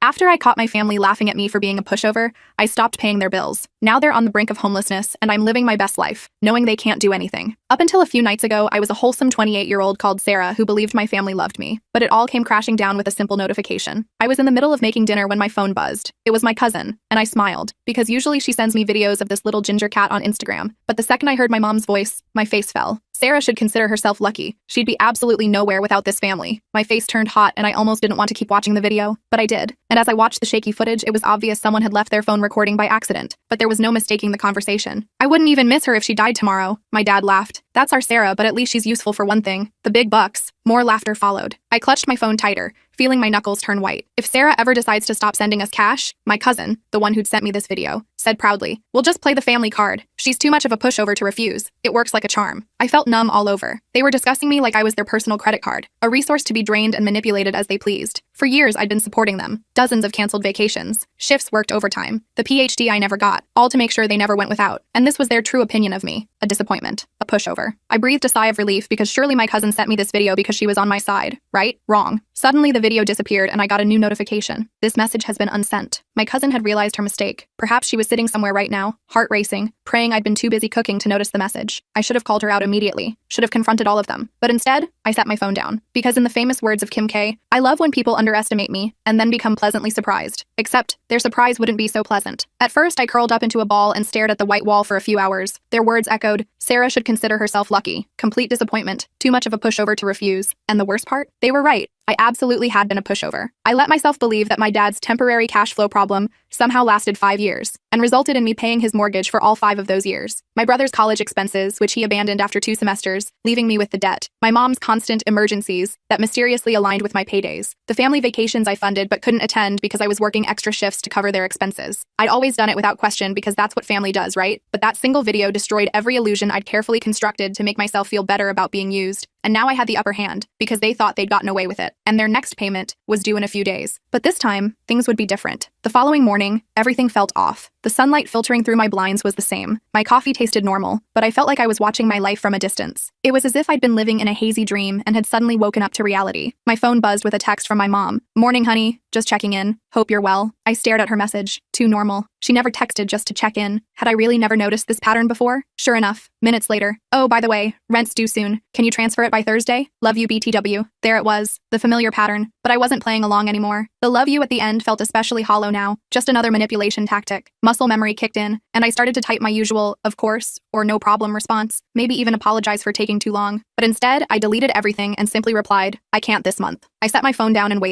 After I caught my family laughing at me for being a pushover, I stopped paying their bills. Now they're on the brink of homelessness, and I'm living my best life, knowing they can't do anything. Up until a few nights ago, I was a wholesome 28-year-old called Sarah who believed my family loved me. But it all came crashing down with a simple notification. I was in the middle of making dinner when my phone buzzed. It was my cousin, and I smiled, because usually she sends me videos of this little ginger cat on Instagram. But the second I heard my mom's voice, my face fell. Sarah should consider herself lucky. She'd be absolutely nowhere without this family. My face turned hot and I almost didn't want to keep watching the video, but I did. And as I watched the shaky footage, it was obvious someone had left their phone recording by accident. But there was no mistaking the conversation. I wouldn't even miss her if she died tomorrow. My dad laughed. That's our Sarah, but at least she's useful for one thing. The big bucks. More laughter followed. I clutched my phone tighter, feeling my knuckles turn white. If Sarah ever decides to stop sending us cash, my cousin, the one who'd sent me this video, said proudly, "We'll just play the family card. She's too much of a pushover to refuse. It works like a charm." I felt numb all over. They were discussing me like I was their personal credit card, a resource to be drained and manipulated as they pleased. For years, I'd been supporting them. Dozens of canceled vacations, shifts worked overtime, the PhD I never got, all to make sure they never went without. And this was their true opinion of me. A disappointment. A pushover. I breathed a sigh of relief because surely my cousin sent me this video because she was on my side, right? Wrong. Suddenly, the video disappeared and I got a new notification. This message has been unsent. My cousin had realized her mistake. Perhaps she was sitting somewhere right now, heart racing, praying I'd been too busy cooking to notice the message. I should have called her out immediately. Should have confronted all of them. But instead, I set my phone down. Because in the famous words of Kim K, I love when people underestimate me and then become pleasantly surprised. Except, their surprise wouldn't be so pleasant. At first, I curled up into a ball and stared at the white wall for a few hours. Their words echoed, "Sarah should consider herself lucky." Complete disappointment. Too much of a pushover to refuse. And the worst part? They were right. I absolutely had been a pushover. I let myself believe that my dad's temporary cash flow problem somehow lasted 5 years and resulted in me paying his mortgage for all 5 of those years. My brother's college expenses, which he abandoned after 2 semesters, leaving me with the debt. My mom's constant emergencies that mysteriously aligned with my paydays. The family vacations I funded but couldn't attend because I was working extra shifts to cover their expenses. I'd always done it without question because that's what family does, right? But that single video destroyed every illusion I'd carefully constructed to make myself feel better about being used. And now I had the upper hand because they thought they'd gotten away with it. And their next payment was due in a few days. But this time, things would be different. The following morning, everything felt off. The sunlight filtering through my blinds was the same. My coffee tasted normal, but I felt like I was watching my life from a distance. It was as if I'd been living in a hazy dream and had suddenly woken up to reality. My phone buzzed with a text from my mom. "Morning, honey. Just checking in. Hope you're well." I stared at her message. Too normal. She never texted just to check in. Had I really never noticed this pattern before? Sure enough, minutes later. "Oh, by the way, rent's due soon. Can you transfer it by Thursday? Love you, BTW." There it was, the familiar pattern, but I wasn't playing along anymore. The "love you" at the end felt especially hollow now, just another manipulation tactic. Muscle memory kicked in, and I started to type my usual, "of course," or "no problem" response, maybe even apologize for taking too long. But instead, I deleted everything and simply replied, "I can't this month." I set my phone down and waited.